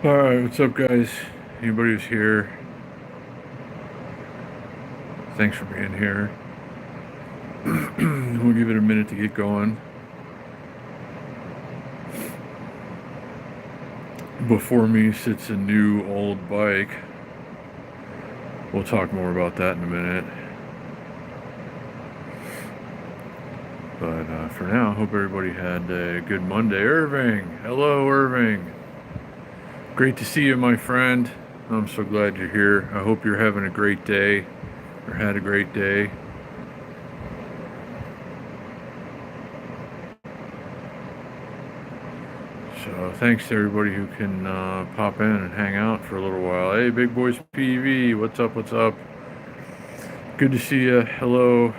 Alright, what's up, guys? Anybody who's here, thanks for being here. We'll give it a minute to get going. Before me sits a new old bike. We'll talk more about that in a minute. But for now, hope everybody had a good Monday. Irving! Hello, Irving! Great to see you, my friend. I'm so glad you're here. I hope you're having a great day, or had a great day. So thanks to everybody who can pop in and hang out for a little while. Hey, Big Boys PV, what's up? What's up? Good to see you. Hello.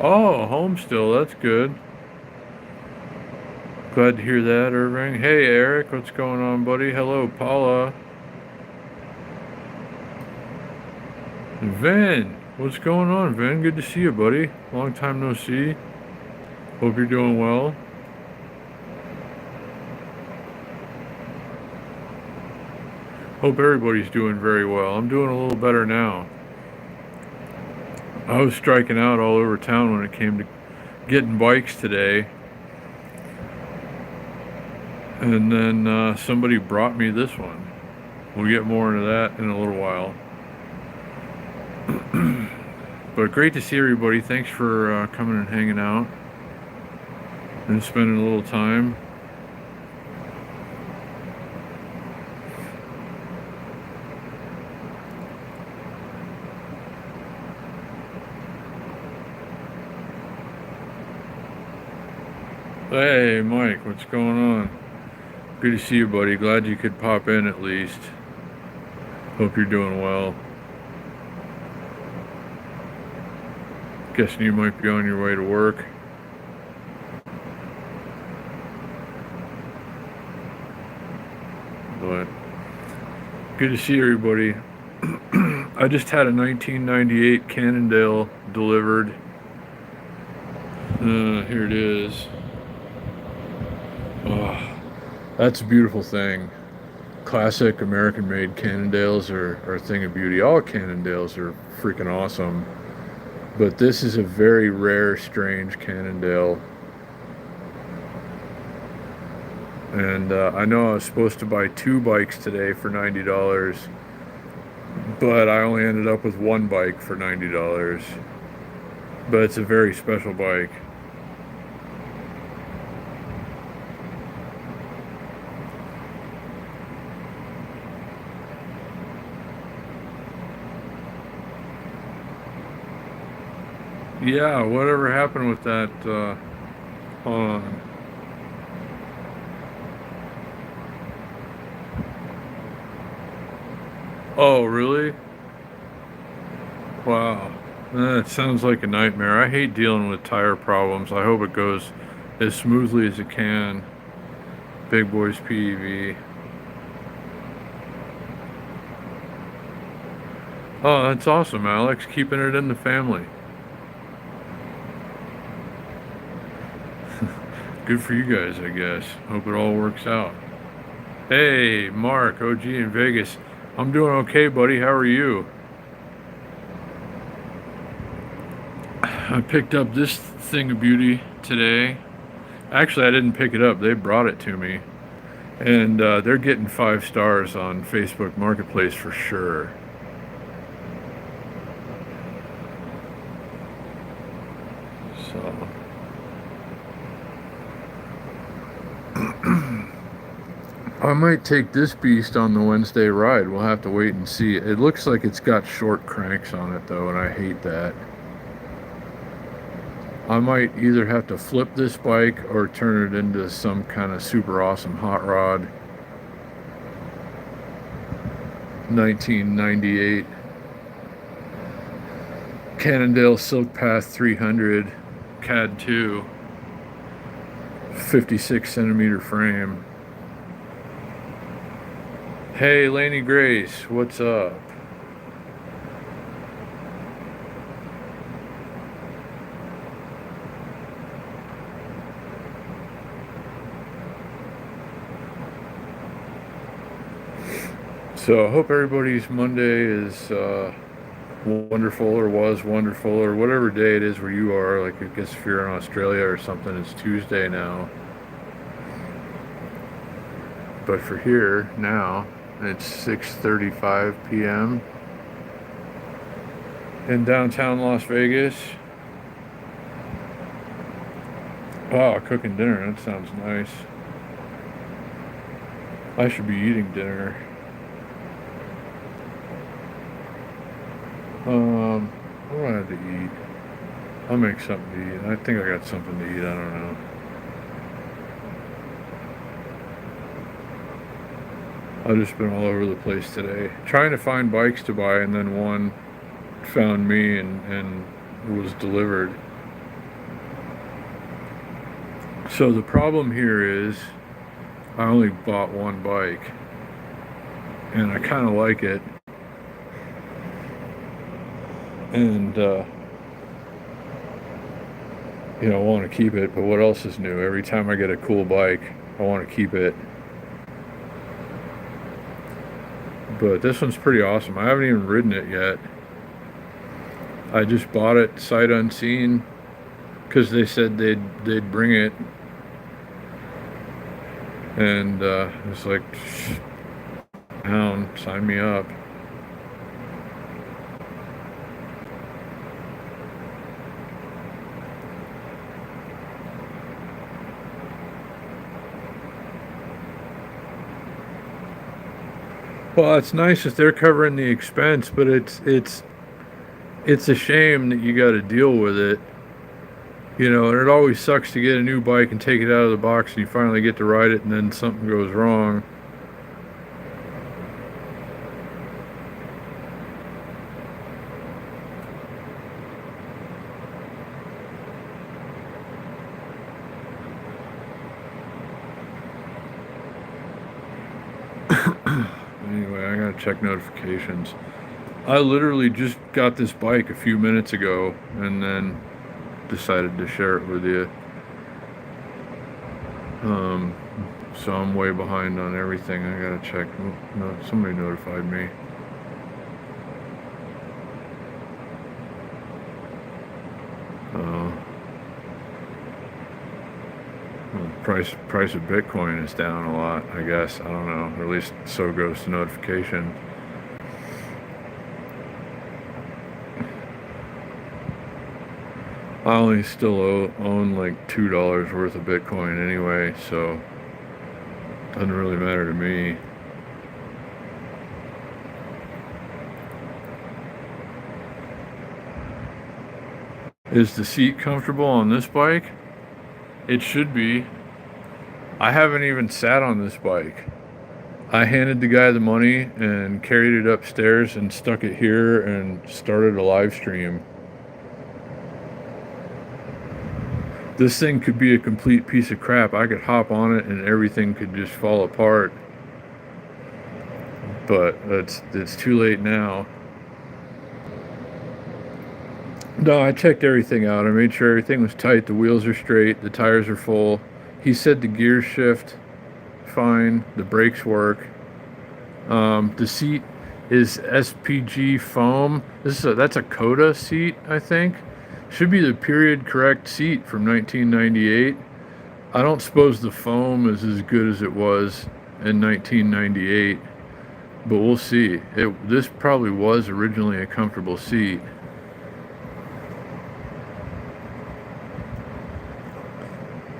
Oh, home still. That's good. Glad to hear that, Irving. Hey, Eric, what's going on, buddy? Hello, Paula. Vin, what's going on, Vin? Good to see you, buddy. Long time no see. Hope you're doing well. Hope everybody's doing very well. I'm doing a little better now. I was striking out all over town when it came to getting bikes today. And then somebody brought me this one. We'll get more into that in a little while. But great to see everybody. Thanks for coming and hanging out and spending a little time. Hey, Mike, what's going on? Good to see you, buddy. Glad you could pop in at least. Hope you're doing well. Guessing you might be on your way to work. But good to see everybody. I just had a 1998 Cannondale delivered. Here it is. Oh, that's a beautiful thing. Classic American-made Cannondales are a thing of beauty. All Cannondales are freaking awesome. But this is a very rare, strange Cannondale. And I know I was supposed to buy two bikes today for $90, but I only ended up with one bike for $90. But it's a very special bike. Yeah, whatever happened with that? Hold on. Oh, really? Wow. That sounds like a nightmare. I hate dealing with tire problems. I hope it goes as smoothly as it can. Big Boys PEV. Oh, that's awesome, Alex. Keeping it in the family. Good for you guys, I guess. Hope it all works out. Hey, Mark, OG in Vegas. I'm doing okay, buddy. How are you? I picked up this thing of beauty today. Actually, I didn't pick it up. They brought it to me. And they're getting 5 stars on Facebook Marketplace for sure. So. I might take this beast on the Wednesday ride. We'll have to wait and see. It looks like it's got short cranks on it, though, and I hate that. I might either have to flip this bike or turn it into some kind of super awesome hot rod. 1998 Cannondale Silk Path 300 CAD 2 56 centimeter frame. Hey, Laney Grace, what's up? So I hope everybody's Monday is wonderful, or was wonderful, or whatever day it is where you are. Like, I guess if you're in Australia or something, it's Tuesday now. But for here now, it's 6:35 p.m. in downtown Las Vegas. Oh, cooking dinner. That sounds nice. I should be eating dinner. What do I have to eat? I'll make something to eat. I think I got something to eat. I don't know. I've just been all over the place today, trying to find bikes to buy, and then one found me and was delivered. So the problem here is I only bought one bike, and I kind of like it, and I want to keep it. But what else is new? Every time I get a cool bike, I want to keep it. But this one's pretty awesome. I haven't even ridden it yet. I just bought it sight unseen because they said they'd bring it, and it's like, hound, sign me up. Well, it's nice if they're covering the expense, but it's a shame that you got to deal with it. And it always sucks to get a new bike and take it out of the box and you finally get to ride it and then something goes wrong. Anyway, I gotta check notifications. I literally just got this bike a few minutes ago and then decided to share it with you. So I'm way behind on everything. I gotta check. No, somebody notified me. Uh, price of Bitcoin is down a lot, I guess. I don't know. Or at least so goes the notification. I only still own like $2 worth of Bitcoin anyway, so it doesn't really matter to me. Is the seat comfortable on this bike? It should be. I haven't even sat on this bike. I handed the guy the money and carried it upstairs and stuck it here and started a live stream. This thing could be a complete piece of crap. I could hop on it and everything could just fall apart. But it's too late now. No, I checked everything out. I made sure everything was tight. The wheels are straight. The tires are full. He said the gears shift fine. The brakes work. The seat is SPG foam. That's a Coda seat, I think. Should be the period correct seat from 1998. I don't suppose the foam is as good as it was in 1998, but we'll see. This probably was originally a comfortable seat.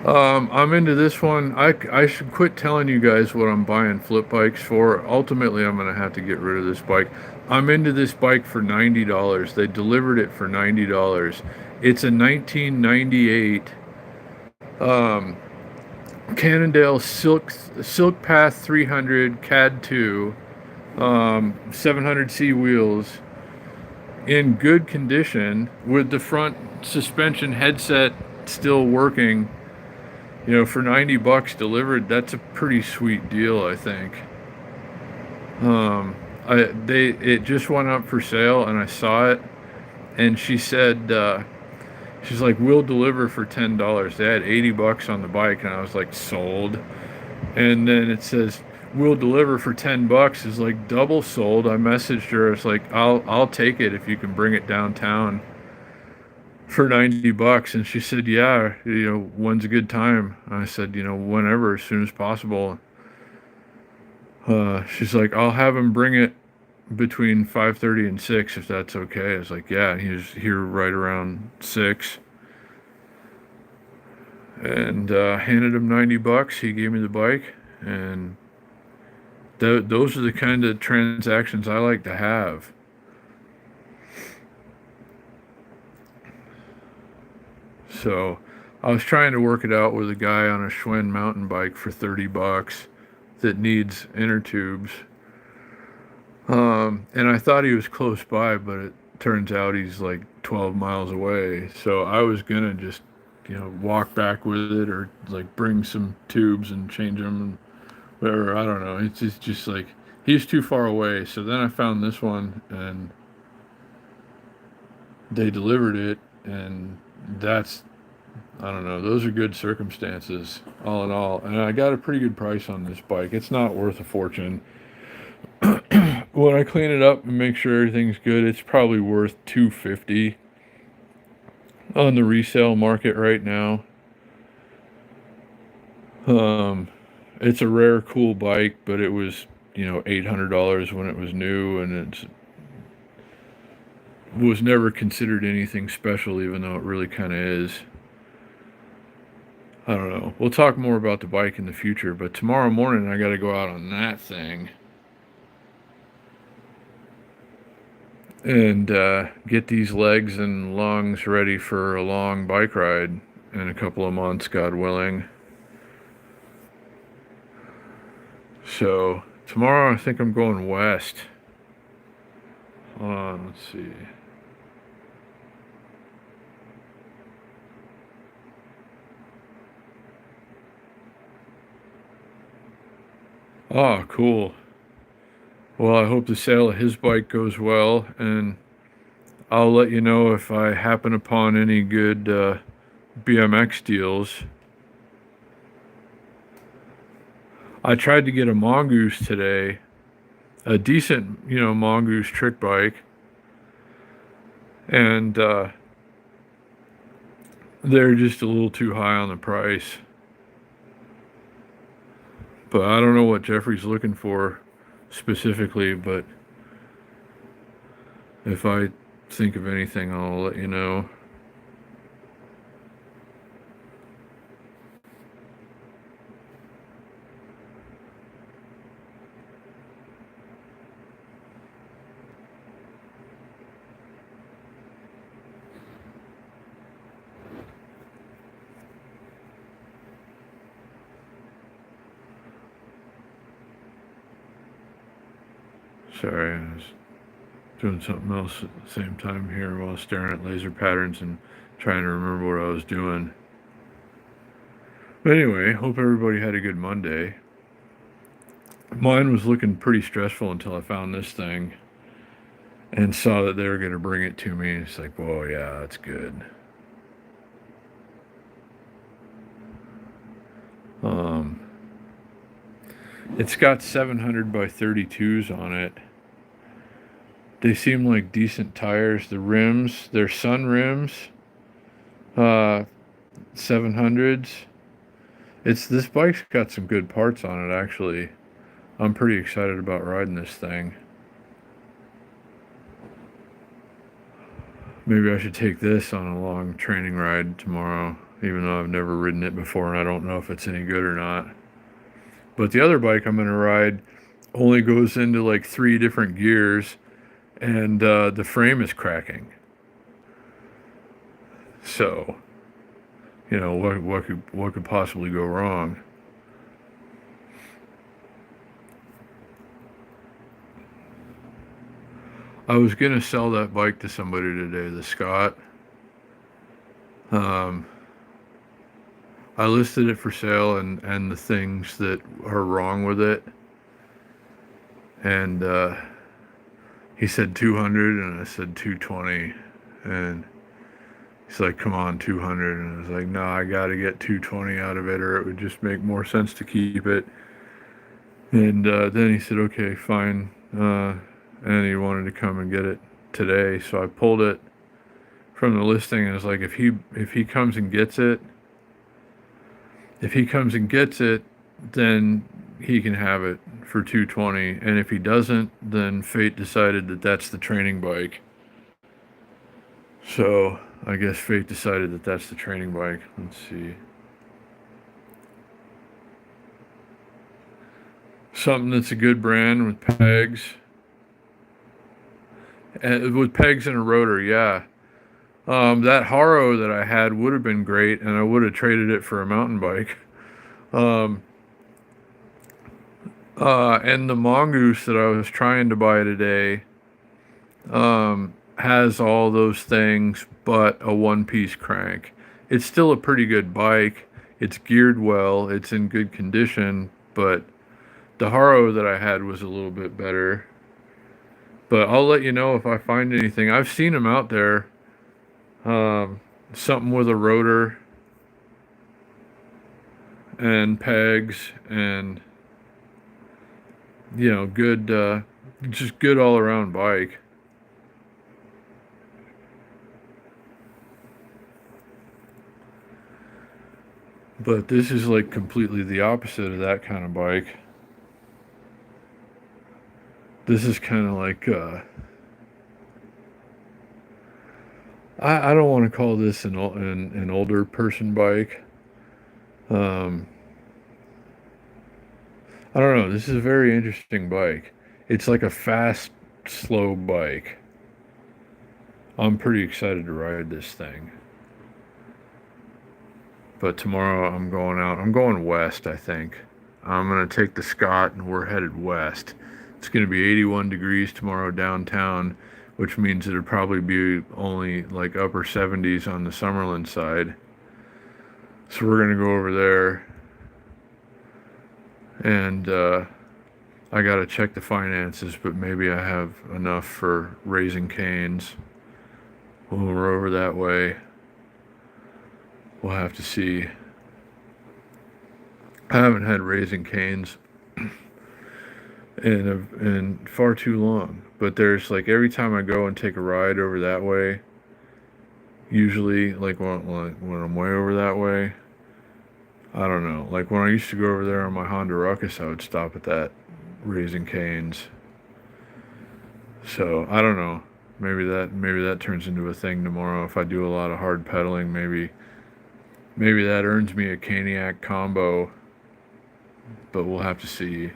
I'm into this one. I should quit telling you guys what I'm buying flip bikes for. Ultimately, I'm going to have to get rid of this bike. I'm into this bike for $90. They delivered it for $90. It's a 1998 Cannondale Silk Path 300 CAD 2 700C wheels in good condition with the front suspension headset still working. For $90 delivered, that's a pretty sweet deal, I think. It just went up for sale, and I saw it, and she said, she's like, we'll deliver for $10. They had $80 on the bike, and I was like, sold. And then it says, will deliver for $10 is like double sold. I messaged her. It's like, I'll take it if you can bring it downtown for $90. And she said, yeah, when's a good time? I said, whenever, as soon as possible. She's like, I'll have him bring it between 5:30 and 6 if that's okay. I was like, yeah. He was here right around 6, and handed him $90. He gave me the bike, and those are the kind of transactions I like to have. So I was trying to work it out with a guy on a Schwinn mountain bike for $30 that needs inner tubes. And I thought he was close by, but it turns out he's like 12 miles away. So I was gonna just, walk back with it, or like bring some tubes and change them and whatever. I don't know. It's just like he's too far away. So then I found this one, and they delivered it, and that's, I don't know. Those are good circumstances, all in all. And I got a pretty good price on this bike. It's not worth a fortune. When I clean it up and make sure everything's good, it's probably worth $250 on the resale market right now. It's a rare, cool bike, but it was, $800 when it was new, and it was never considered anything special, even though it really kind of is. I don't know. We'll talk more about the bike in the future, but tomorrow morning I got to go out on that thing and get these legs and lungs ready for a long bike ride in a couple of months, God willing. So tomorrow I think I'm going west. Hold on, let's see. Oh, cool. Well, I hope the sale of his bike goes well, and I'll let you know if I happen upon any good BMX deals. I tried to get a Mongoose today, a decent, Mongoose trick bike, and they're just a little too high on the price. But I don't know what Jeffrey's looking for specifically, but if I think of anything, I'll let you know. Sorry, I was doing something else at the same time here while staring at laser patterns and trying to remember what I was doing. But anyway, hope everybody had a good Monday. Mine was looking pretty stressful until I found this thing and saw that they were going to bring it to me. It's like, whoa, yeah, that's good. It's got 700 by 32s on it. They seem like decent tires. The rims, they're Sun rims, 700s. This bike's got some good parts on it, actually. I'm pretty excited about riding this thing. Maybe I should take this on a long training ride tomorrow, even though I've never ridden it before and I don't know if it's any good or not. But the other bike I'm going to ride only goes into like 3 different gears, and the frame is cracking. So, what could possibly go wrong? I was going to sell that bike to somebody today, the Scott. I listed it for sale and the things that are wrong with it. And he said 200, and I said 220. And he's like, come on, 200. And I was like, no, I got to get 220 out of it, or it would just make more sense to keep it. And then he said, okay, fine. And he wanted to come and get it today. So I pulled it from the listing and was like, if he comes and gets it, if he comes and gets it, then he can have it for 220. And if he doesn't, then fate decided that that's the training bike. So I guess fate decided that that's the training bike. Let's see. Something that's a good brand with pegs. With pegs and a rotor, yeah. That Haro that I had would have been great, and I would have traded it for a mountain bike. Um, and the Mongoose that I was trying to buy today has all those things, but a one-piece crank. It's still a pretty good bike. It's geared well. It's in good condition, but the Haro that I had was a little bit better. But I'll let you know if I find anything. I've seen them out there. Something with a rotor and pegs and good, just good all around bike. But this is like completely the opposite of that kind of bike. This is kind of like, I don't want to call this an older person bike. Um, I don't know. This is a very interesting bike. It's like a fast, slow bike. I'm pretty excited to ride this thing. But tomorrow I'm going out. I'm going west, I think. I'm going to take the Scott and we're headed west. It's going to be 81 degrees tomorrow downtown, which means it'll probably be only like upper 70s on the Summerlin side. So we're going to go over there. And I got to check the finances, but maybe I have enough for Raising Cane's when we're over that way. We'll have to see. I haven't had Raising Cane's in far too long. But there's like every time I go and take a ride over that way, usually like when I'm way over that way, I don't know. Like when I used to go over there on my Honda Ruckus, I would stop at that Raising Cane's. So I don't know. Maybe that turns into a thing tomorrow. If I do a lot of hard pedaling, maybe that earns me a Caniac combo. But we'll have to see.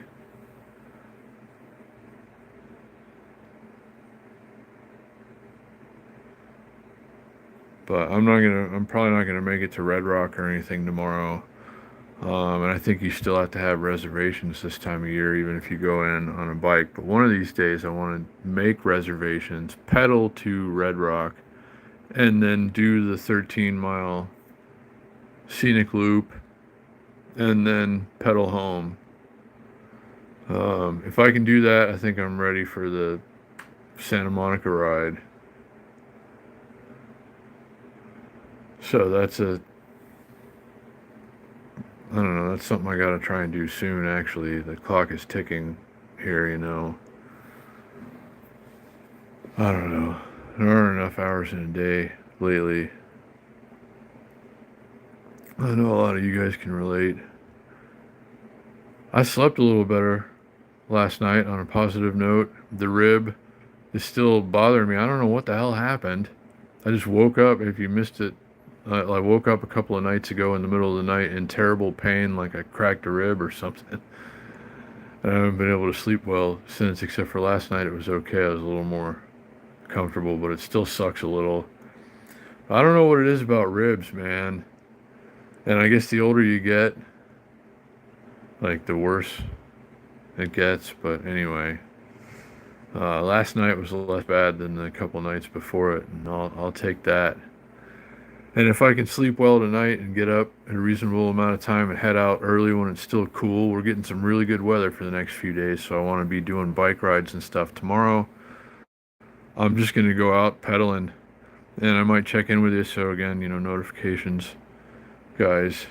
But I'm probably not gonna make it to Red Rock or anything tomorrow. And I think you still have to have reservations this time of year, even if you go in on a bike. But one of these days, I want to make reservations, pedal to Red Rock, and then do the 13-mile scenic loop, and then pedal home. If I can do that, I think I'm ready for the Santa Monica ride. So I don't know, that's something I gotta try and do soon, actually. The clock is ticking here, I don't know. There aren't enough hours in a day lately. I know a lot of you guys can relate. I slept a little better last night on a positive note. The rib is still bothering me. I don't know what the hell happened. I just woke up. If you missed it, I woke up a couple of nights ago in the middle of the night in terrible pain, like I cracked a rib or something. And I haven't been able to sleep well since, except for last night. It was okay. I was a little more comfortable, but it still sucks a little. I don't know what it is about ribs, man. And I guess the older you get, like the worse it gets. But anyway, last night was less bad than the couple nights before it, and I'll take that. And if I can sleep well tonight and get up in a reasonable amount of time and head out early when it's still cool, we're getting some really good weather for the next few days, so I want to be doing bike rides and stuff tomorrow. I'm just going to go out pedaling, and I might check in with you, so again, notifications, guys.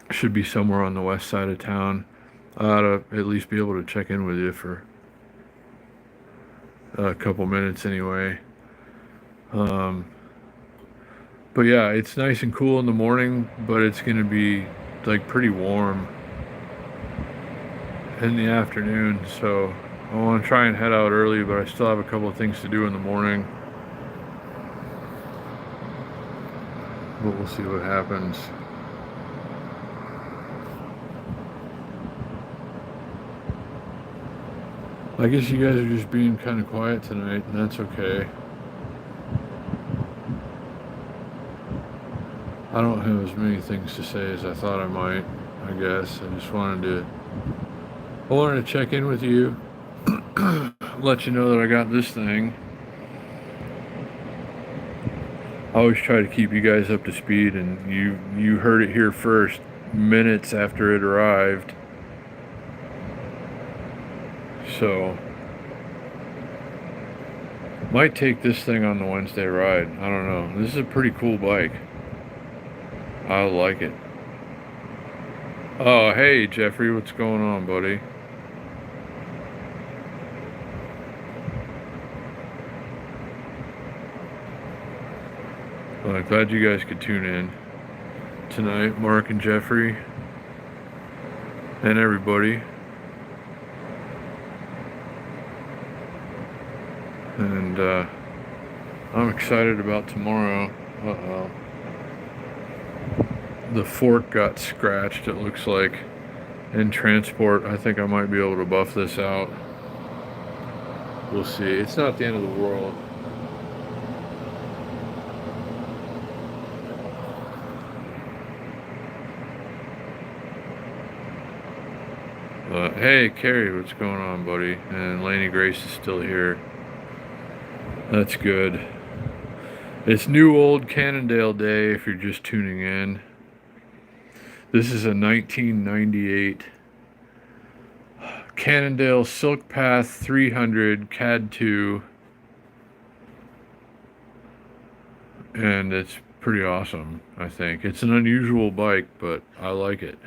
Should be somewhere on the west side of town. I ought to at least be able to check in with you for a couple minutes anyway. But yeah, it's nice and cool in the morning, but it's going to be like pretty warm in the afternoon. So I want to try and head out early, but I still have a couple of things to do in the morning. But we'll see what happens. I guess you guys are just being kind of quiet tonight, and that's okay. I don't have as many things to say as I thought I might, I guess. I wanted to check in with you, let you know that I got this thing. I always try to keep you guys up to speed, and you heard it here first, minutes after it arrived. So, might take this thing on the Wednesday ride. I don't know. This is a pretty cool bike. I like it. Oh, hey, Jeffrey, what's going on, buddy? Well, I'm glad you guys could tune in tonight, Mark and Jeffrey, and everybody. And I'm excited about tomorrow. Uh-oh. The fork got scratched, it looks like, in transport. I think I might be able to buff this out. We'll see. It's not the end of the world. Hey, Carrie, what's going on, buddy? And Laney Grace is still here. That's good. It's new old Cannondale Day if you're just tuning in. This is a 1998 Cannondale Silk Path 300 CAD 2. And it's pretty awesome, I think. It's an unusual bike, but I like it.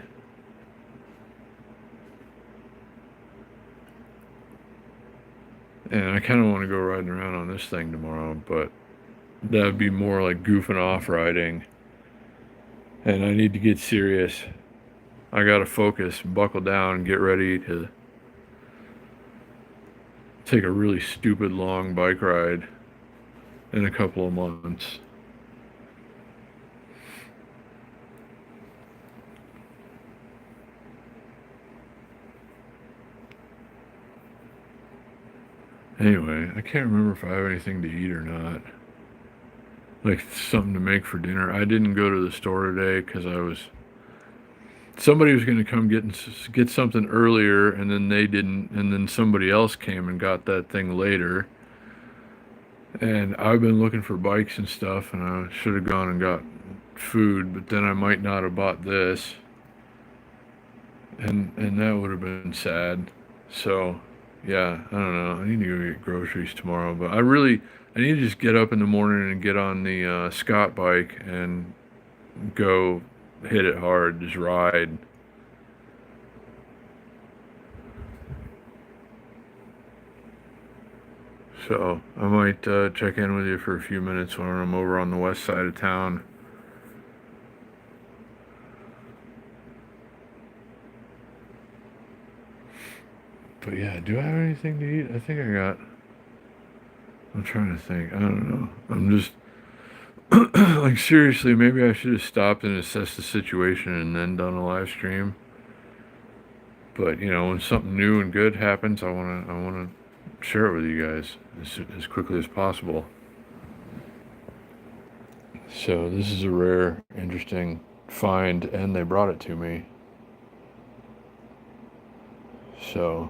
And I kind of want to go riding around on this thing tomorrow, but that would be more like goofing off riding. And I need to get serious. I got to focus, buckle down, and get ready to take a really stupid long bike ride in a couple of months. Anyway, I can't remember if I have anything to eat or not. Like something to make for dinner. I didn't go to the store today because somebody was going to come get something earlier, and then they didn't, and then somebody else came and got that thing later. And I've been looking for bikes and stuff, and I should have gone and got food, but then I might not have bought this, and that would have been sad. So yeah, I don't know. I need to go get groceries tomorrow, but I need to just get up in the morning and get on the Scott bike and go hit it hard, just ride. So I might check in with you for a few minutes when I'm over on the west side of town. But yeah, do I have anything to eat? I think I'm trying to think. I don't know. I'm just like, seriously, maybe I should have stopped and assessed the situation and then done a live stream. But when something new and good happens, I wanna share it with you guys as quickly as possible. So this is a rare, interesting find, and they brought it to me. So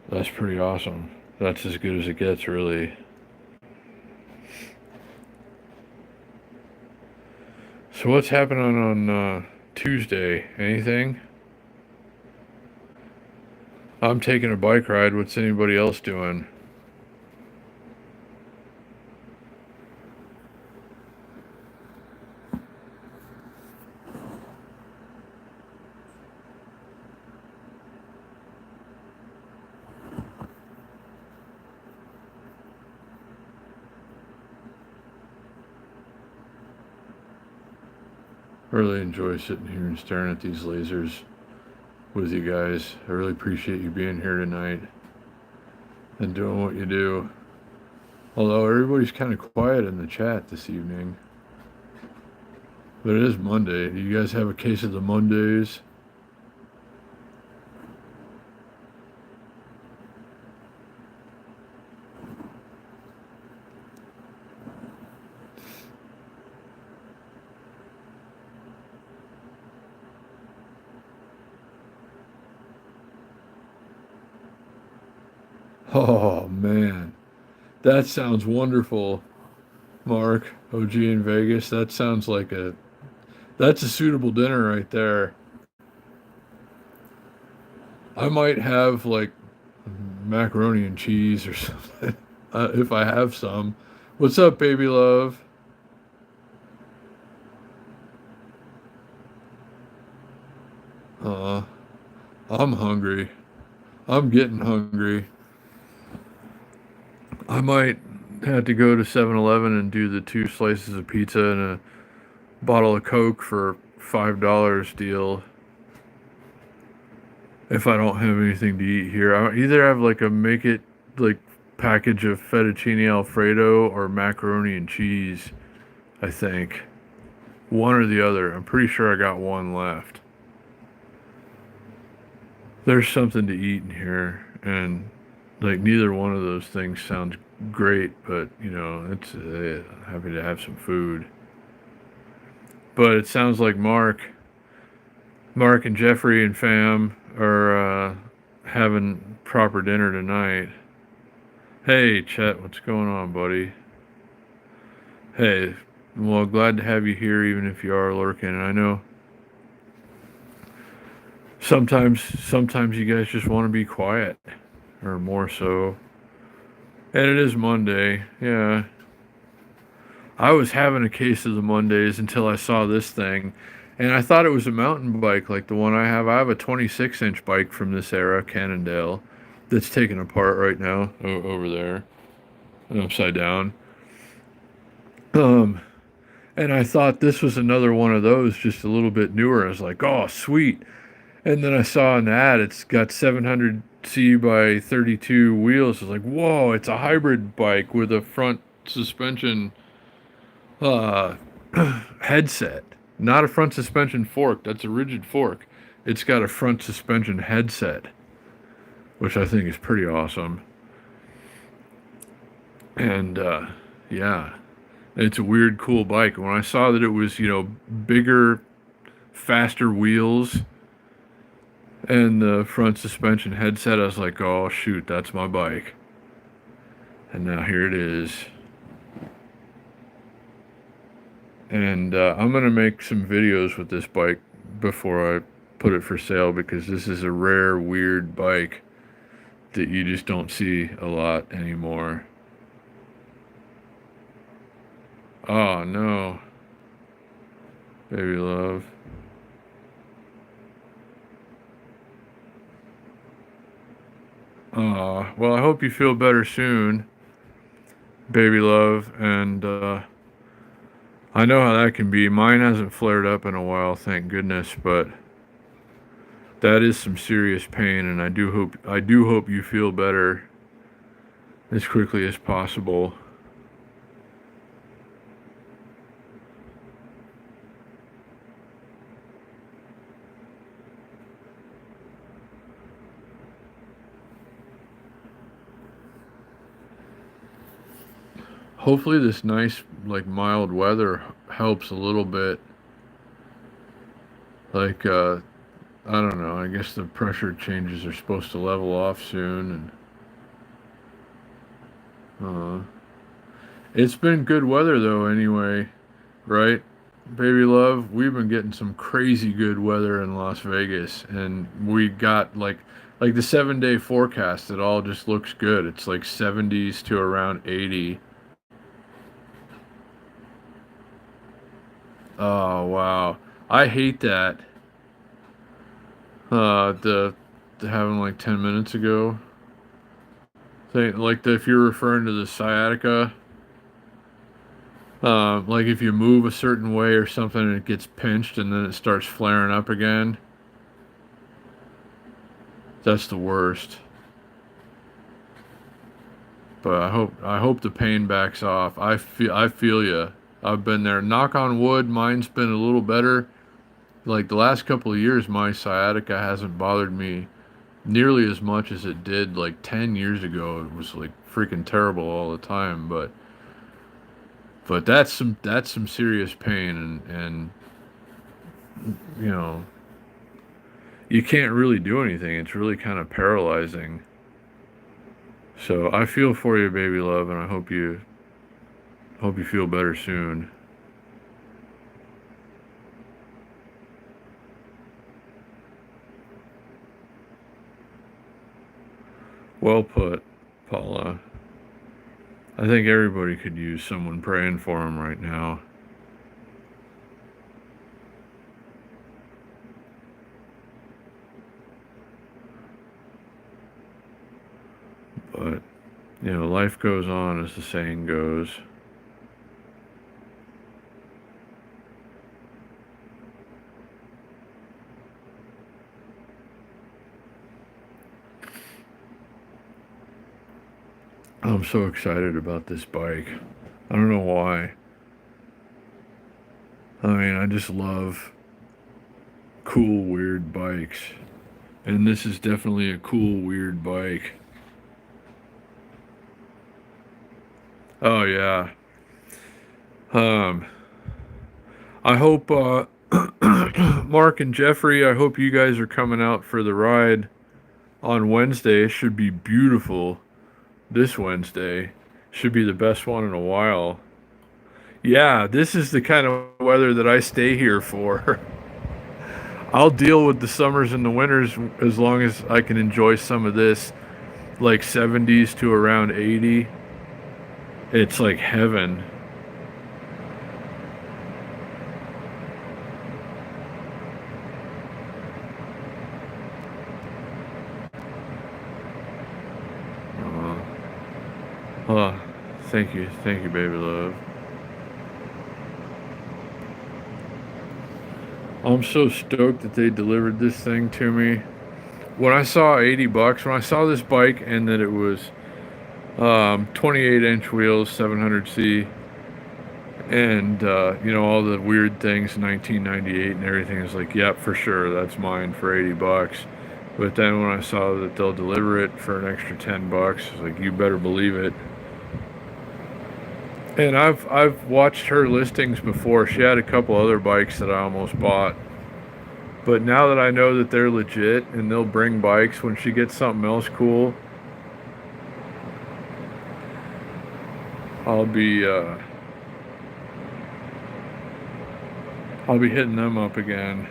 that's pretty awesome. That's as good as it gets, really. So what's happening on Tuesday? Anything? I'm taking a bike ride. What's anybody else doing? I really enjoy sitting here and staring at these lasers with you guys. I really appreciate you being here tonight and doing what you do. Although everybody's kind of quiet in the chat this evening. But it is Monday. Do you guys have a case of the Mondays? Oh, man. That sounds wonderful, Mark. OG in Vegas. That sounds like that's a suitable dinner right there. I might have like macaroni and cheese or something if I have some. What's up, baby love? Uh, I'm hungry. I'm getting hungry. I might have to go to 7-Eleven and do the 2 slices of pizza and a bottle of Coke for $5 deal if I don't have anything to eat here. I either have like a make it like package of fettuccine alfredo or macaroni and cheese, I think. One or the other. I'm pretty sure I got one left. There's something to eat in here, and like neither one of those things sounds great, but it's happy to have some food. But it sounds like Mark and Jeffrey and fam are having proper dinner tonight. Hey, Chet, what's going on, buddy? Hey, well, glad to have you here, even if you are lurking. And I know sometimes you guys just want to be quiet, or more so. And it is Monday, yeah. I was having a case of the Mondays until I saw this thing, and I thought it was a mountain bike like the one I have. I have a 26-inch bike from this era, Cannondale, that's taken apart right now over there, upside down. Um, and I thought this was another one of those, just a little bit newer. I was like, oh, sweet. And then I saw an ad. It's got 700C by 32 wheels. I was like, whoa, it's a hybrid bike with a front suspension uh, headset. Not a front suspension fork. That's a rigid fork. It's got a front suspension headset, which I think is pretty awesome. And yeah, it's a weird, cool bike. When I saw that it was, bigger, faster wheels and the front suspension headset, I was like, oh, shoot, that's my bike. And now here it is. And I'm going to make some videos with this bike before I put it for sale, because this is a rare, weird bike that you just don't see a lot anymore. Oh, no. Baby love. Well, I hope you feel better soon, baby love. And I know how that can be. Mine hasn't flared up in a while, thank goodness, but that is some serious pain, and I do hope you feel better as quickly as possible. Hopefully this nice, like, mild weather helps a little bit. Like, I don't know, I guess the pressure changes are supposed to level off soon, and it's been good weather though anyway, right? Baby love, we've been getting some crazy good weather in Las Vegas, and we got like the 7-day forecast, it all just looks good. It's like 70s to around 80. Oh wow. I hate that. The having like 10 minutes ago. If you're referring to the sciatica. Like if you move a certain way or something and it gets pinched and then it starts flaring up again. That's the worst. But I hope the pain backs off. I feel you. I've been there. Knock on wood, mine's been a little better. Like the last couple of years, my sciatica hasn't bothered me nearly as much as it did like 10 years ago. It was like freaking terrible all the time, but that's some serious pain and you know, you can't really do anything. It's really kind of paralyzing. So I feel for you, baby love, and I hope you feel better soon. Well put, Paula. I think everybody could use someone praying for them right now. But, life goes on, as the saying goes. I'm so excited about this bike. I don't know why. I mean, I just love cool, weird bikes. And this is definitely a cool, weird bike. Oh, yeah. Um, I hope, Mark and Jeffrey, I hope you guys are coming out for the ride on Wednesday. It should be beautiful this Wednesday. Should be the best one in a while. Yeah, this is the kind of weather that I stay here for. I'll deal with the summers and the winters as long as I can enjoy some of this, like 70s to around 80. It's like heaven. Uh, oh, thank you, baby love. I'm so stoked that they delivered this thing to me. When I saw 80 bucks, when I saw this bike and that it was 28-inch wheels, 700C, and all the weird things, 1998 and everything, is like, yep, for sure, that's mine for 80 bucks. But then when I saw that they'll deliver it for an extra 10 bucks, I was like, you better believe it. And I've watched her listings before. She had a couple other bikes that I almost bought. But now that I know that they're legit and they'll bring bikes when she gets something else cool, I'll be uh, I'll be hitting them up again.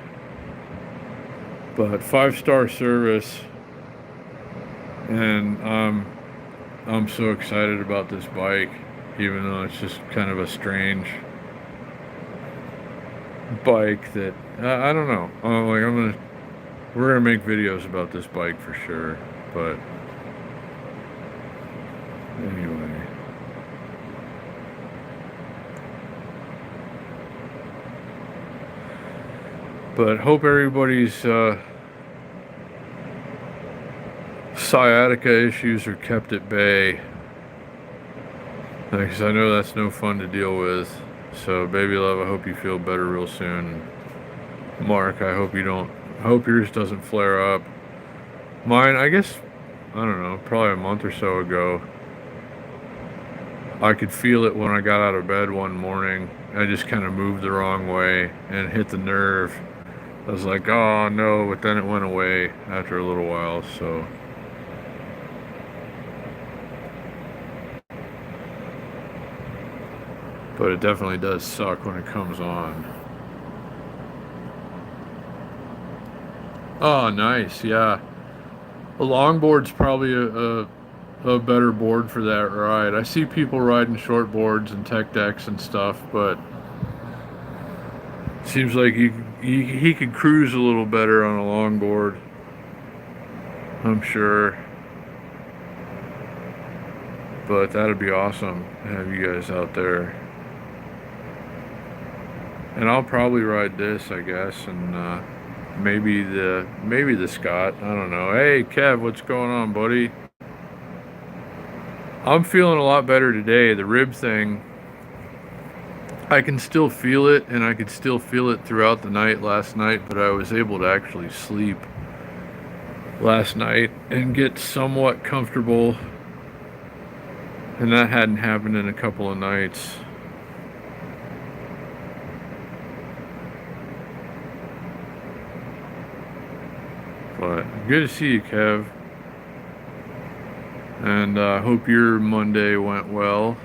But 5-star service, and I'm so excited about this bike, even though it's just kind of a strange bike that I don't know. We're gonna make videos about this bike for sure. But anyway, but hope everybody's sciatica issues are kept at bay. Because I know that's no fun to deal with. So, baby love, I hope you feel better real soon. Mark, I hope yours doesn't flare up. Mine, I guess, I don't know, probably a month or so ago, I could feel it when I got out of bed one morning. I just kind of moved the wrong way and hit the nerve. I was like, oh no, but then it went away after a little while, so. But it definitely does suck when it comes on. Oh, nice, yeah. A longboard's probably a better board for that ride. I see people riding short boards and tech decks and stuff, but it seems like he could cruise a little better on a longboard. I'm sure. But that'd be awesome to have you guys out there. And I'll probably ride this, I guess, and maybe the Scott. I don't know. Hey, Kev, what's going on, buddy? I'm feeling a lot better today. The rib thing, I can still feel it, and I could still feel it throughout the night last night, but I was able to actually sleep last night and get somewhat comfortable, and that hadn't happened in a couple of nights. But good to see you, Kev, and I hope your Monday went well.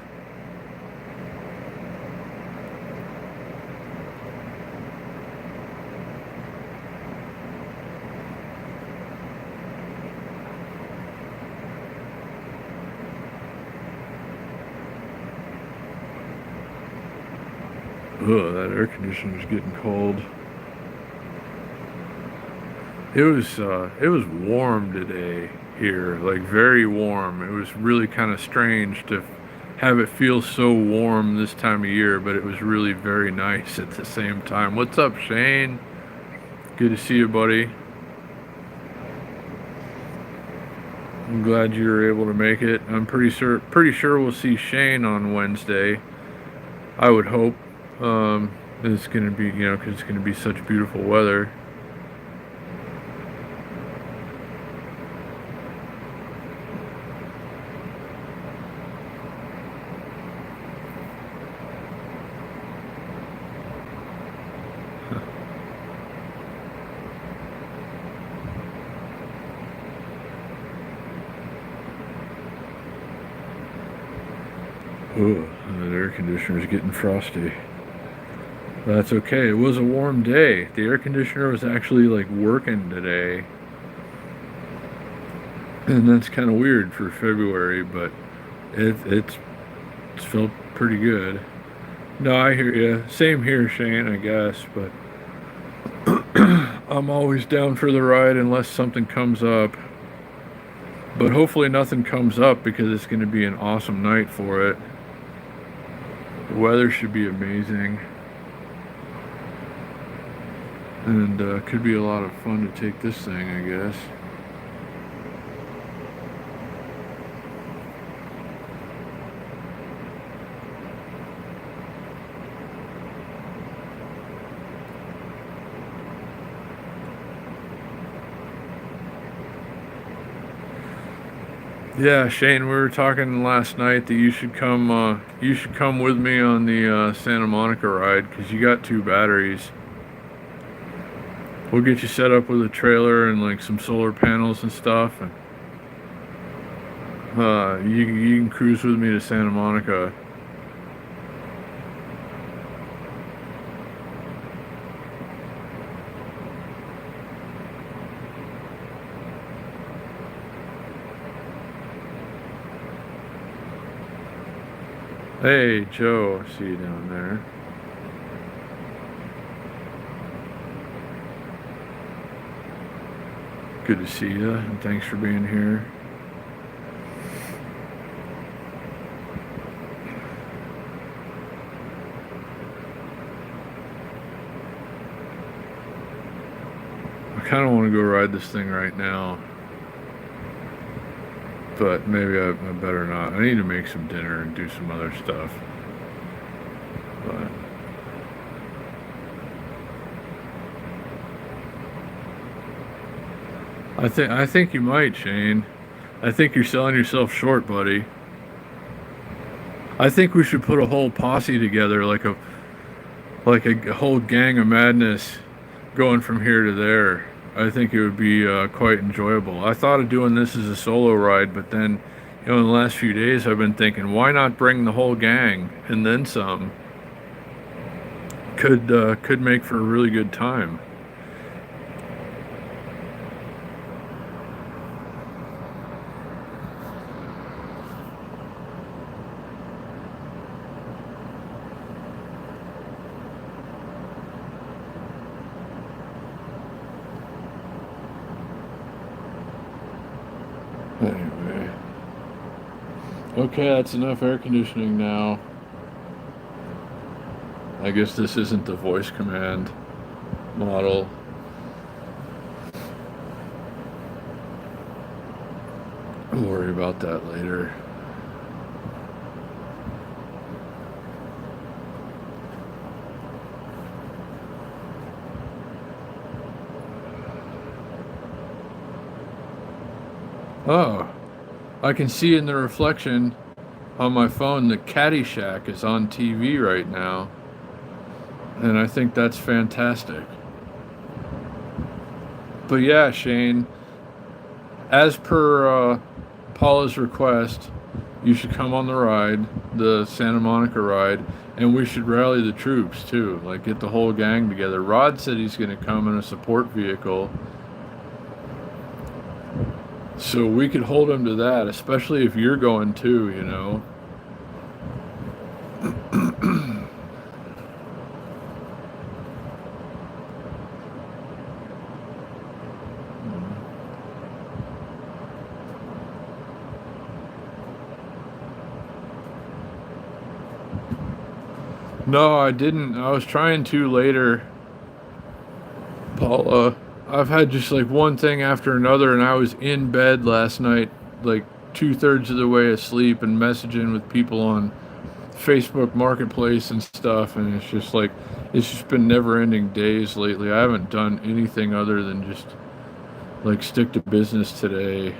Ugh, that air conditioner's getting cold. It was warm today here, like very warm. It was really kind of strange to have it feel so warm this time of year, but it was really very nice at the same time. What's up, Shane? Good to see you, buddy. I'm glad you were able to make it. I'm pretty sure we'll see Shane on Wednesday. I would hope. It's gonna be, because it's gonna be such beautiful weather. Ooh, that air conditioner's getting frosty. That's okay. It was a warm day. The air conditioner was actually like working today. And that's kind of weird for February, but it's felt pretty good. No, I hear you. Same here, Shane, I guess, but I'm always down for the ride unless something comes up. But hopefully nothing comes up because it's going to be an awesome night for it. The weather should be amazing. And could be a lot of fun to take this thing, I guess. Yeah, Shane, we were talking last night that you should come with me on the Santa Monica ride because you got 2 batteries. We'll get you set up with a trailer and like some solar panels and stuff, and you can cruise with me to Santa Monica. Hey, Joe, I see you down there. Good to see you, and thanks for being here. I kind of want to go ride this thing right now, but maybe I better not. I need to make some dinner and do some other stuff. But I think you might, Shane. I think you're selling yourself short, buddy. I think we should put a whole posse together, like a whole gang of madness, going from here to there. I think it would be quite enjoyable. I thought of doing this as a solo ride, but then, in the last few days, I've been thinking, why not bring the whole gang and then some? Could make for a really good time. Anyway. Okay, that's enough air conditioning now. I guess this isn't the voice command model. We'll worry about that later. Oh, I can see in the reflection on my phone that Caddyshack is on TV right now. And I think that's fantastic. But yeah, Shane, as per Paula's request, you should come on the ride, the Santa Monica ride, and we should rally the troops too. Like, get the whole gang together. Rod said he's going to come in a support vehicle. So we could hold him to that, especially if you're going too, you know. No, I didn't. I was trying to later, Paula. I've had just like one thing after another, and I was in bed last night, like 2/3 of the way asleep, and messaging with people on Facebook Marketplace and stuff, and it's just been never-ending days lately. I haven't done anything other than just like stick to business today.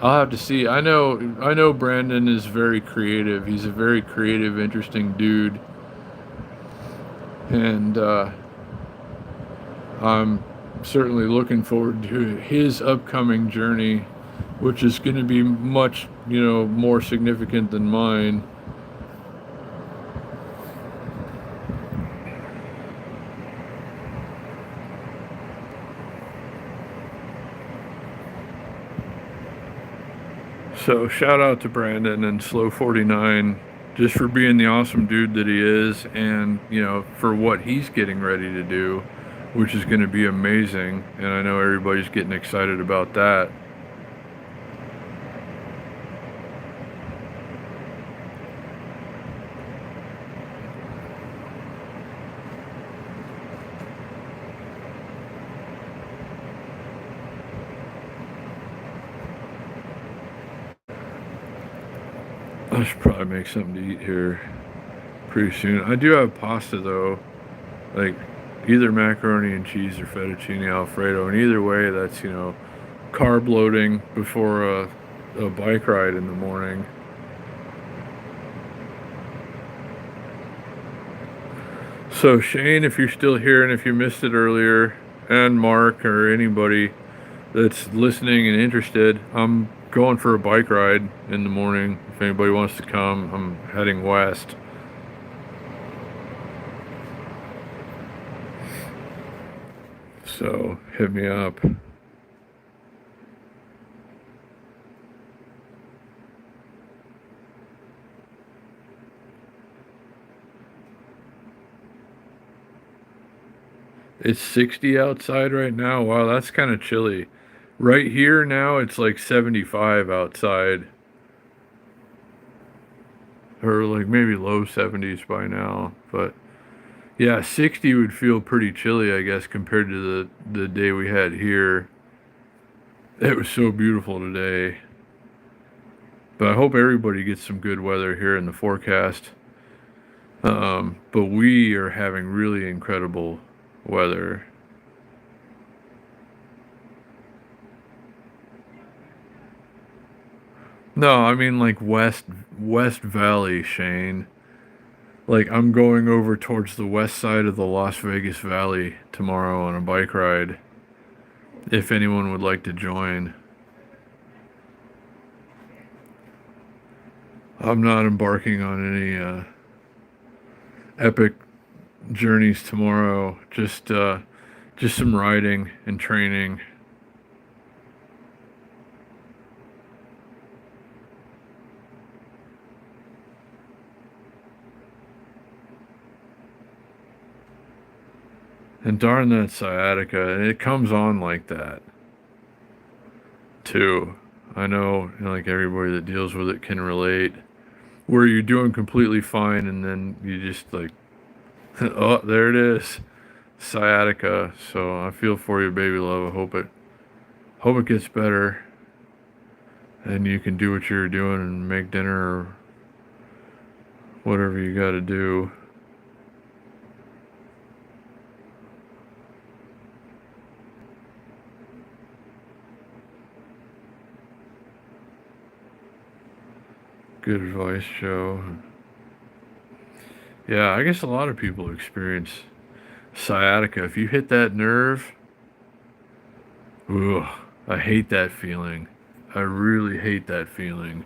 I'll have to see. I know Brandon is very creative. He's a very creative, interesting dude, and I'm certainly looking forward to his upcoming journey, which is going to be much, more significant than mine. So shout out to Brandon and Slow 49 just for being the awesome dude that he is, and for what he's getting ready to do, which is going to be amazing. And I know everybody's getting excited about that. I should probably make something to eat here pretty soon. I do have pasta though, like either macaroni and cheese or fettuccine alfredo, and either way, that's carb loading before a bike ride in the morning. So Shane, if you're still here and if you missed it earlier, and Mark or anybody that's listening and interested, I'm going for a bike ride in the morning. If anybody wants to come, I'm heading west. So hit me up. It's 60 outside right now. Wow, that's kind of chilly. Right here now, it's like 75 outside. Or like maybe low 70s by now. But yeah, 60 would feel pretty chilly, I guess, compared to the day we had here. It was so beautiful today. But I hope everybody gets some good weather here in the forecast. But we are having really incredible weather. No, I mean like West Valley, Shane. Like I'm going over towards the west side of the Las Vegas Valley tomorrow on a bike ride. If anyone would like to join. I'm not embarking on any epic journeys tomorrow. Just some riding and training. And darn that sciatica, it comes on like that too. I know, like everybody that deals with it can relate. Where you're doing completely fine and then you just like Oh, there it is. Sciatica. So I feel for you, baby love. I hope it gets better and you can do what you're doing and make dinner or whatever you got to do. Good advice, Joe. Yeah, I guess a lot of people experience sciatica. If you hit that nerve, ugh, I hate that feeling. I really hate that feeling.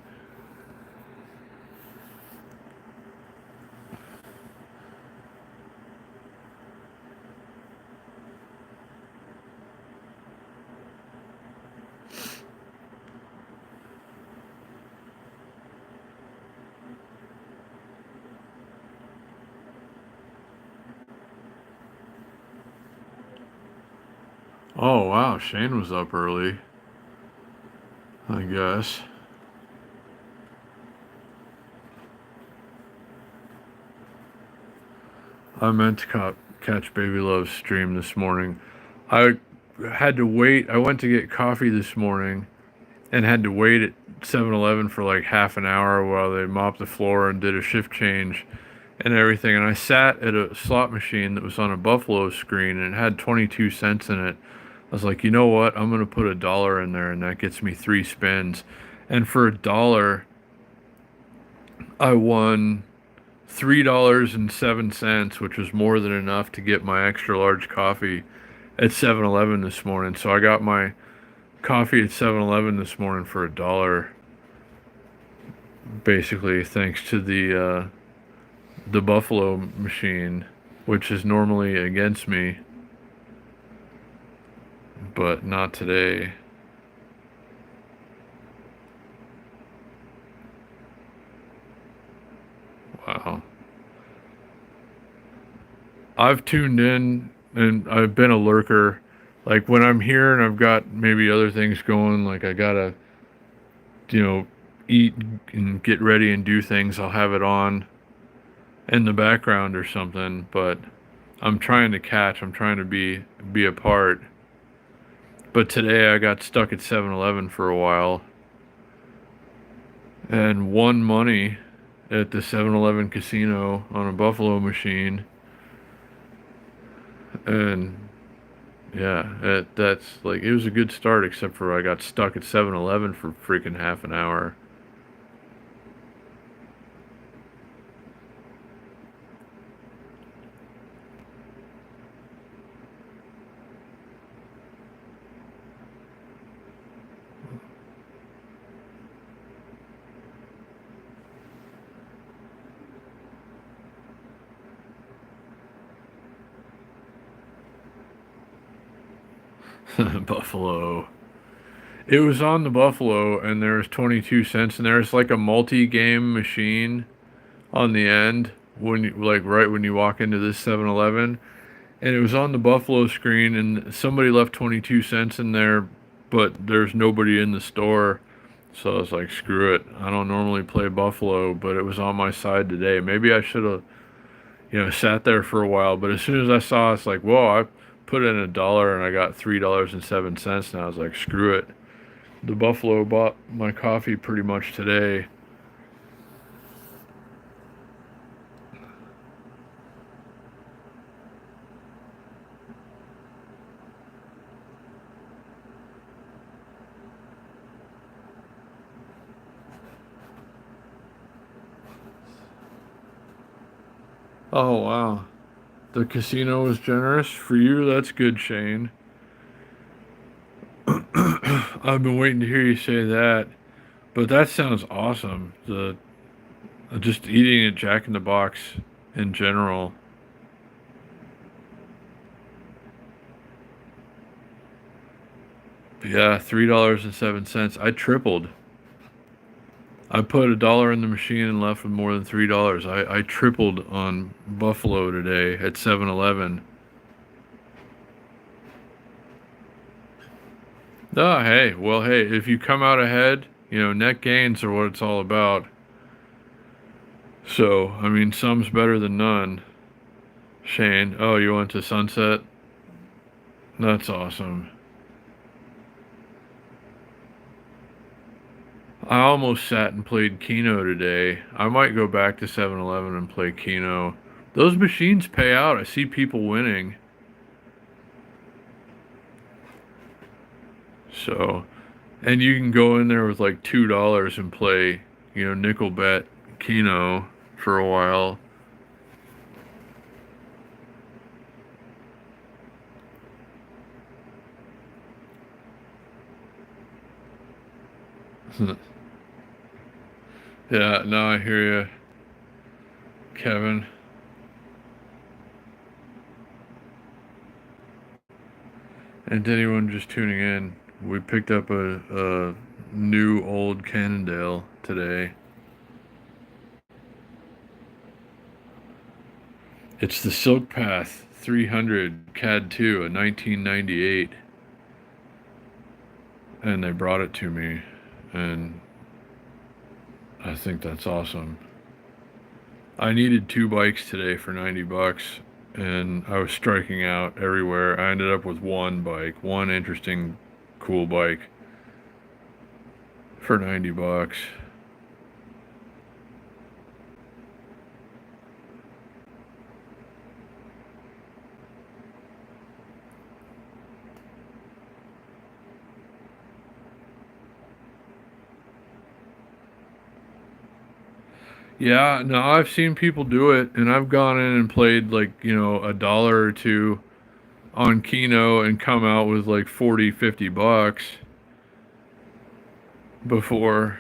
Oh, wow, Shane was up early, I guess. I meant to catch Baby Love's stream this morning. I had to wait. I went to get coffee this morning and had to wait at 7-Eleven for like half an hour while they mopped the floor and did a shift change and everything. And I sat at a slot machine that was on a Buffalo screen and it had 22 cents in it. I was like, you know what? I'm going to put $1 in there and that gets me 3 spins. And for $1, I won $3.07, which was more than enough to get my extra large coffee at 7-Eleven this morning. So I got my coffee at 7-Eleven this morning for $1, basically thanks to the Buffalo machine, which is normally against me, but not today. Wow. I've tuned in and I've been a lurker. Like when I'm here and I've got maybe other things going, like I gotta, you know, eat and get ready and do things, I'll have it on in the background or something, but I'm trying to catch, I'm trying to be a part. But today I got stuck at 7-Eleven for a while and won money at the 7-Eleven casino on a Buffalo machine. And yeah, that's like it was a good start except for I got stuck at 7-Eleven for freaking half an hour. Buffalo. It was on the Buffalo, and there was 22 cents, and there's like a multi-game machine on the end when you like right when you walk into this 7-Eleven, and it was on the Buffalo screen, and somebody left 22 cents in there, but there's nobody in the store. So I was like, screw it. I don't normally play Buffalo, but it was on my side today. Maybe I should have, sat there for a while. But as soon as I saw, it's like, whoa, I put in $1 and I got $3.07. And I was like, screw it. The Buffalo bought my coffee pretty much today. Oh, wow. The casino was generous. For you, that's good, Shane. I've been waiting to hear you say that. But that sounds awesome. The just eating at Jack in the Box in general. Yeah, $3.07. I tripled. I put $1 in the machine and left with more than $3. I tripled on Buffalo today at 7-Eleven. Oh, hey, well, hey, if you come out ahead, net gains are what it's all about. So, I mean, some's better than none. Shane, oh, you went to Sunset? That's awesome. I almost sat and played Keno today. I might go back to 7-Eleven and play Keno. Those machines pay out. I see people winning. So, and you can go in there with like $2 and play, nickel bet Keno for a while. Yeah, no, I hear you, Kevin. And to anyone just tuning in, we picked up a new old Cannondale today. It's the Silk Path 300 CAD 2, a 1998. And they brought it to me, and I think that's awesome. I needed two bikes today for $90, and I was striking out everywhere. I ended up with one bike, one interesting, cool bike for $90. Yeah, no, I've seen people do it, and I've gone in and played like, a dollar or two on Keno and come out with like 40, $50 before.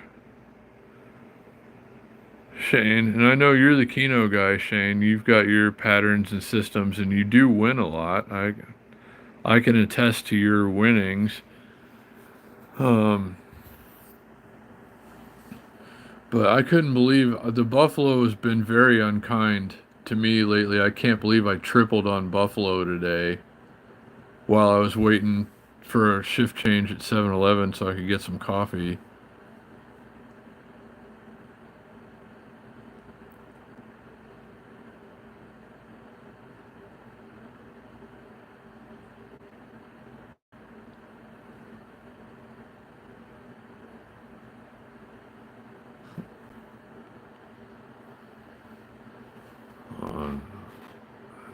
Shane, and I know you're the Keno guy, Shane. You've got your patterns and systems, and you do win a lot. I can attest to your winnings. Um, but I couldn't believe the Buffalo has been very unkind to me lately. I can't believe I tripled on Buffalo today while I was waiting for a shift change at 7-Eleven so I could get some coffee.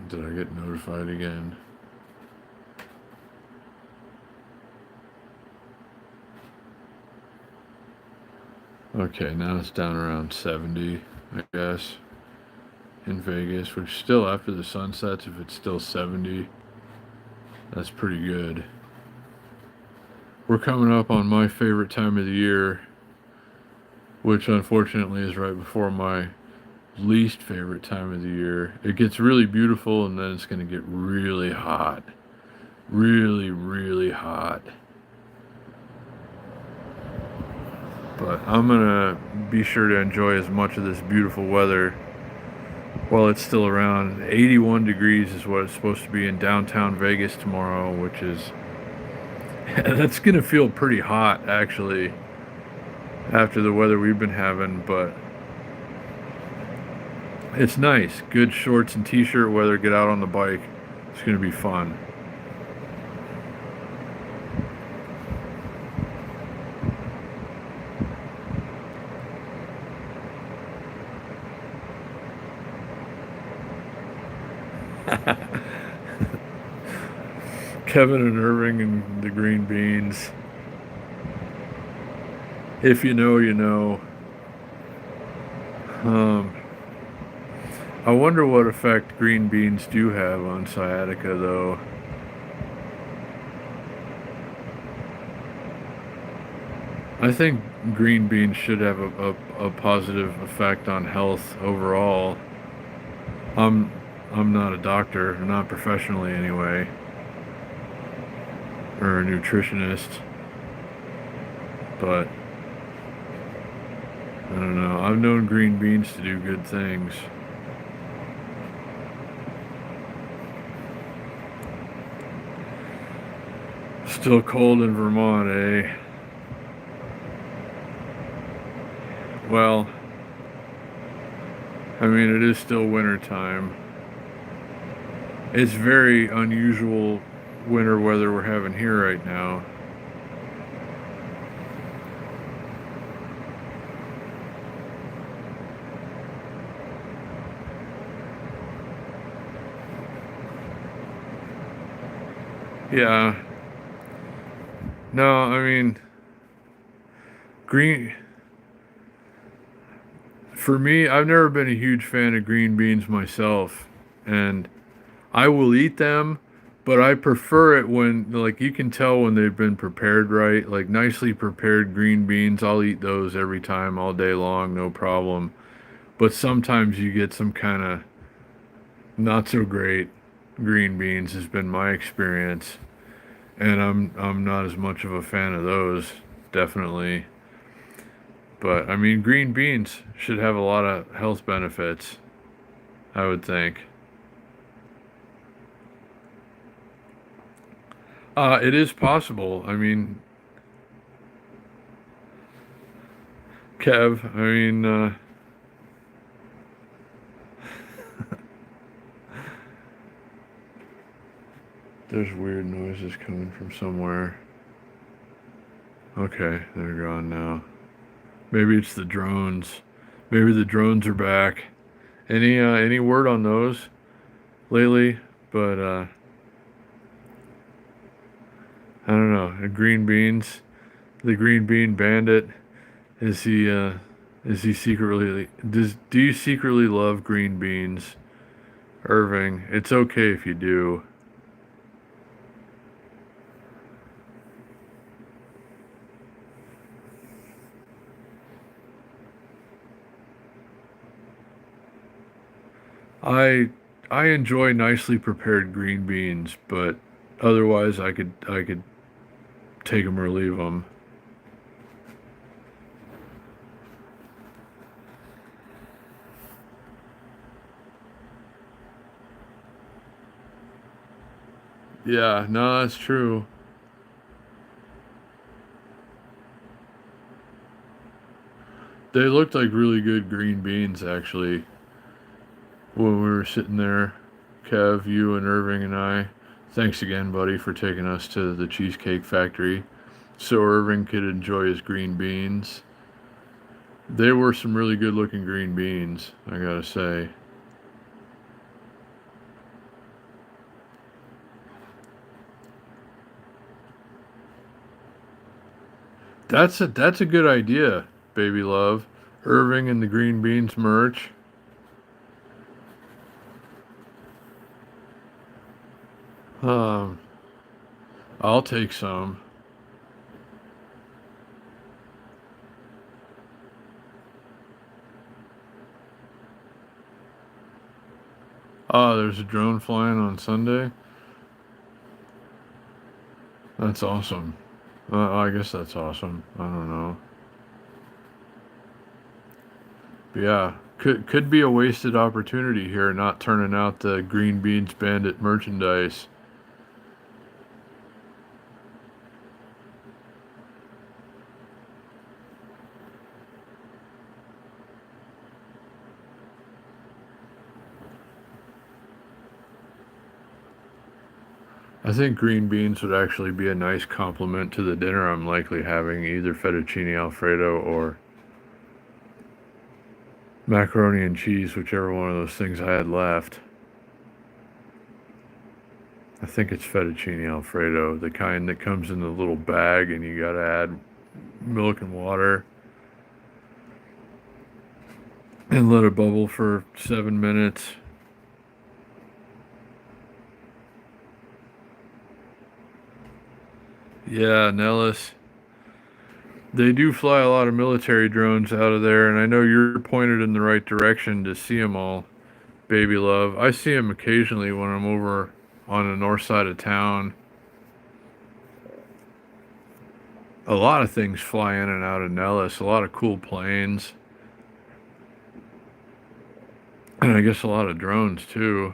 Did I get notified again? Okay, now it's down around 70, I guess, in Vegas, which still after the sun sets, if it's still 70, that's pretty good. We're coming up on my favorite time of the year, which unfortunately is right before my least favorite time of the year. It gets really beautiful and then it's going to get really hot. Really, really hot. But I'm going to be sure to enjoy as much of this beautiful weather while it's still around. 81 degrees is what it's supposed to be in downtown Vegas tomorrow, which is that's going to feel pretty hot actually after the weather we've been having, but it's nice. Good shorts and t-shirt weather, get out on the bike. It's going to be fun. Kevin and Irving and the green beans. If you know, you know. I wonder what effect green beans do have on sciatica, though. I think green beans should have a positive effect on health overall. I'm I'm not a doctor, not professionally anyway, or a nutritionist, but I don't know. I've known green beans to do good things. Still cold in Vermont, eh? Well, I mean, it is still winter time. It's very unusual winter weather we're having here right now. Yeah. No, I mean, green. For me, I've never been a huge fan of green beans myself, and I will eat them, but I prefer it when, like, you can tell when they've been prepared right, like nicely prepared green beans. I'll eat those every time, all day long, no problem. But sometimes you get some kind of not so great green beans, has been my experience, and I'm not as much of a fan of those, definitely. But I mean, green beans should have a lot of health benefits, I would think. It is possible. I mean, Kev, I mean, there's weird noises coming from somewhere. Okay, they're gone now. Maybe it's the drones. Maybe the drones are back. Any word on those lately? But I don't know. Green beans, the green bean bandit. Is he secretly do you secretly love green beans, Irving? It's okay if you do. I I enjoy nicely prepared green beans, but otherwise I could take them or leave them. Yeah, no, that's true. They looked like really good green beans actually when we were sitting there. Kev, you and Irving and I. Thanks again, buddy, for taking us to the Cheesecake Factory so Irving could enjoy his green beans. They were some really good looking green beans, I gotta say. That's a good idea, baby love. Irving and the green beans merch. Um, I'll take some. Oh, there's a drone flying on Sunday. That's awesome. I guess that's awesome. I don't know. But yeah, could be a wasted opportunity here, not turning out the Green Beans Bandit merchandise. I think green beans would actually be a nice complement to the dinner I'm likely having, either fettuccine alfredo or macaroni and cheese, whichever one of those things I had left. I think it's fettuccine alfredo, the kind that comes in the little bag and you gotta add milk and water and let it bubble for 7 minutes. Yeah, Nellis. They do fly a lot of military drones out of there, and I know you're pointed in the right direction to see them all, baby love. I see them occasionally when I'm over on the north side of town. A lot of things fly in and out of Nellis, a lot of cool planes, and I guess a lot of drones too.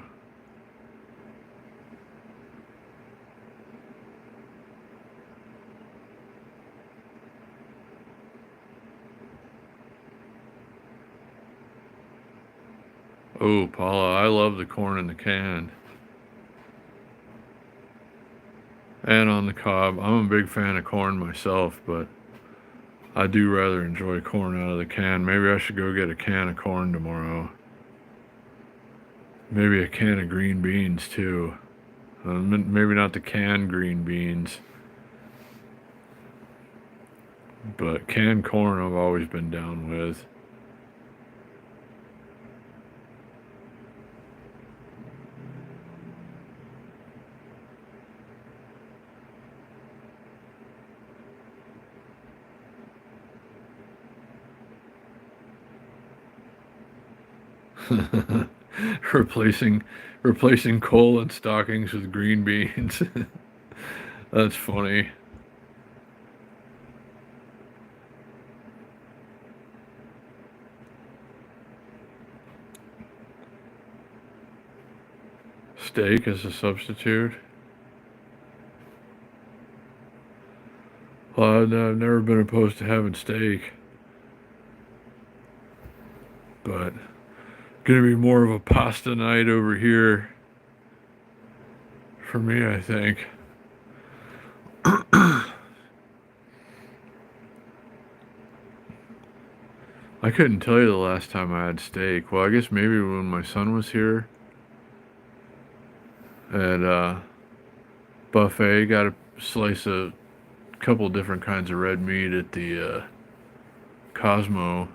Oh, Paula, I love the corn in the can. and on the cob. I'm a big fan of corn myself, but I do rather enjoy corn out of the can. Maybe I should go get a can of corn tomorrow. Maybe a can of green beans too. Maybe not the canned green beans, but canned corn I've always been down with. replacing replacing coal and stockings with green beans. That's funny. Steak as a substitute. Well, I've never been opposed to having steak, but gonna be more of a pasta night over here for me, I think. I couldn't tell you the last time I had steak. Well, I guess maybe when my son was here at buffet, got a slice of a couple different kinds of red meat at the Cosmo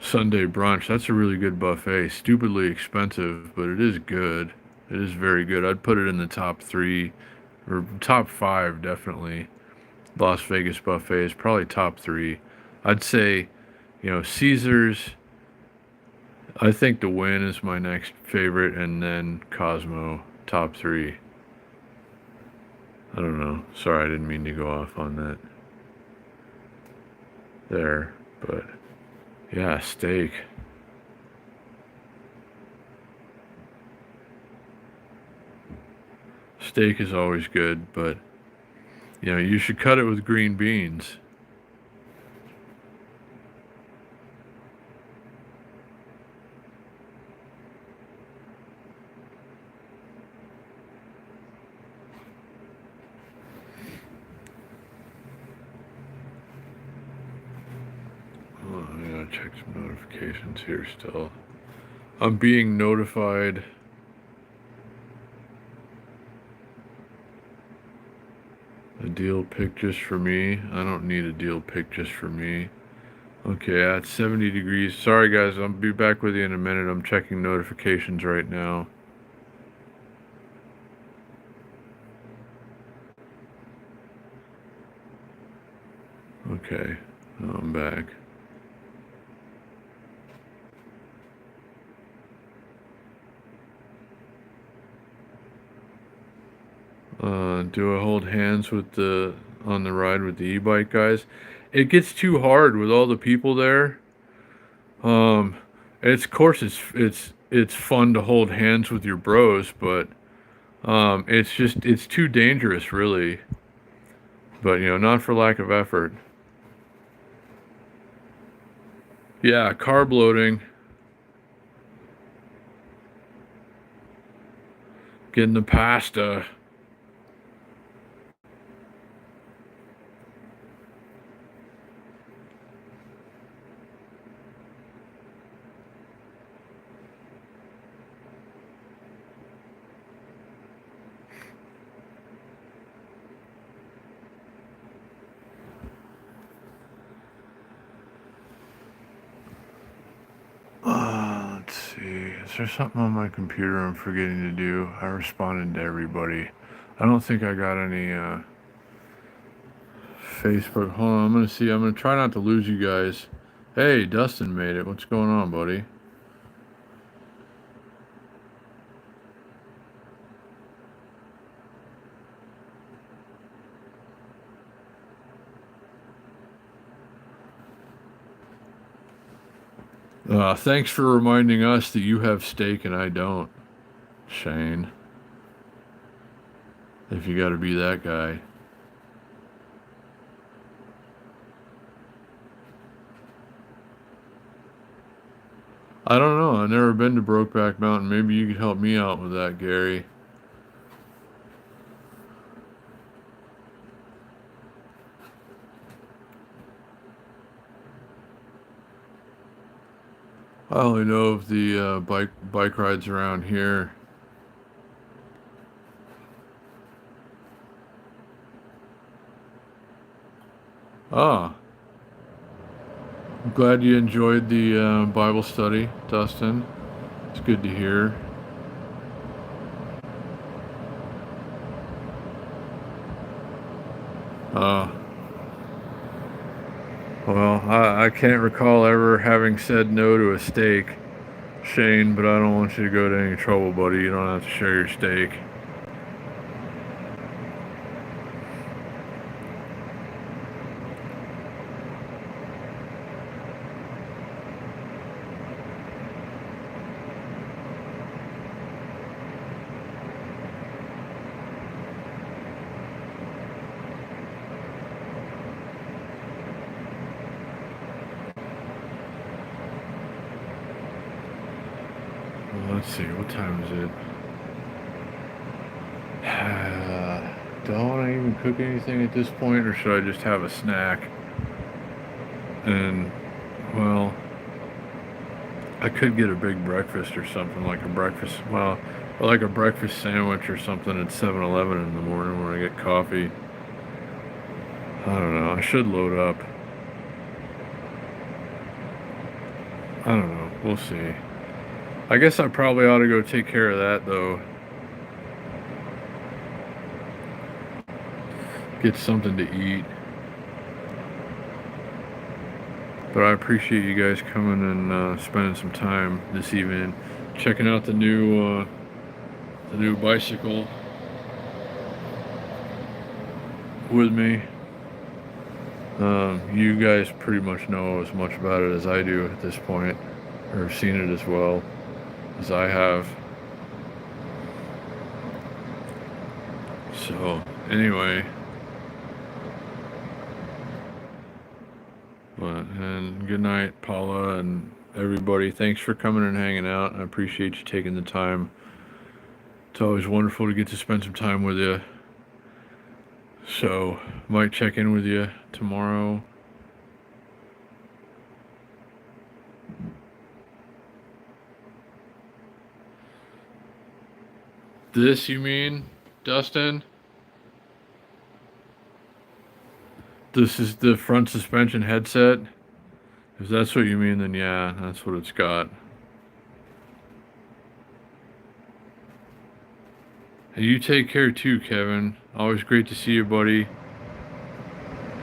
Sunday brunch. That's a really good buffet. Stupidly expensive, but it is good. It is very good. I'd put it in the top 3 or top 5 definitely. Las Vegas buffet is probably top 3. I'd say, Caesar's. I think the Win is my next favorite, and then Cosmo top 3. I don't know. Sorry, I didn't mean to go off on that there, but yeah, steak. Steak is always good, but you should cut it with green beans. Oh, I gotta check some notifications here still. I'm being notified. A deal pick just for me. I don't need a deal pick just for me. Okay, at 70 degrees. Sorry guys, I'll be back with you in a minute. I'm checking notifications right now. Okay, I'm back. Do I hold hands with on the ride with the e-bike guys? It gets too hard with all the people there. It's of course it's fun to hold hands with your bros, but it's too dangerous really. But not for lack of effort. Yeah, carb loading. Getting the pasta. Let's see. Is there something on my computer I'm forgetting to do? I responded to everybody. I don't think I got any Facebook. Hold on, I'm gonna see. I'm gonna try not to lose you guys. Hey, Dustin made it. What's going on, buddy? Thanks for reminding us that you have steak and I don't, Shane. If you gotta be that guy. I don't know. I've never been to Brokeback Mountain. Maybe you could help me out with that, Gary. I only know of the bike rides around here. Ah, I'm glad you enjoyed the Bible study, Dustin. It's good to hear. Uh, well, I can't recall ever having said no to a steak, Shane, but I don't want you to go to any trouble, buddy. You don't have to share your steak. Well, let's see, what time is it? Don't I even cook anything at this point, or should I just have a snack? And, well, I could get a big breakfast or something, like a breakfast, well, like a breakfast sandwich or something at 7-Eleven in the morning when I get coffee. I don't know. I should load up. I don't know. We'll see. I guess I probably ought to go take care of that, though. Get something to eat. But I appreciate you guys coming and spending some time this evening, checking out the new bicycle with me. You guys pretty much know as much about it as I do at this point, or have seen it as well as I have. So, anyway. And good night, Paula, and everybody. Thanks for coming and hanging out. I appreciate you taking the time. It's always wonderful to get to spend some time with you. So, might check in with you tomorrow. This, you mean, Dustin? This is the front suspension headset? If that's what you mean, then yeah, that's what it's got. And you take care too, Kevin. Always great to see you, buddy.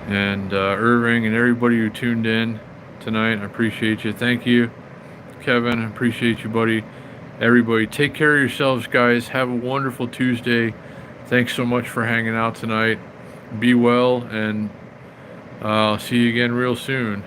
And Irving and everybody who tuned in tonight, I appreciate you. Thank you, Kevin. I appreciate you, buddy. Everybody, take care of yourselves, guys. Have a wonderful Tuesday. Thanks so much for hanging out tonight. Be well, and I'll see you again real soon.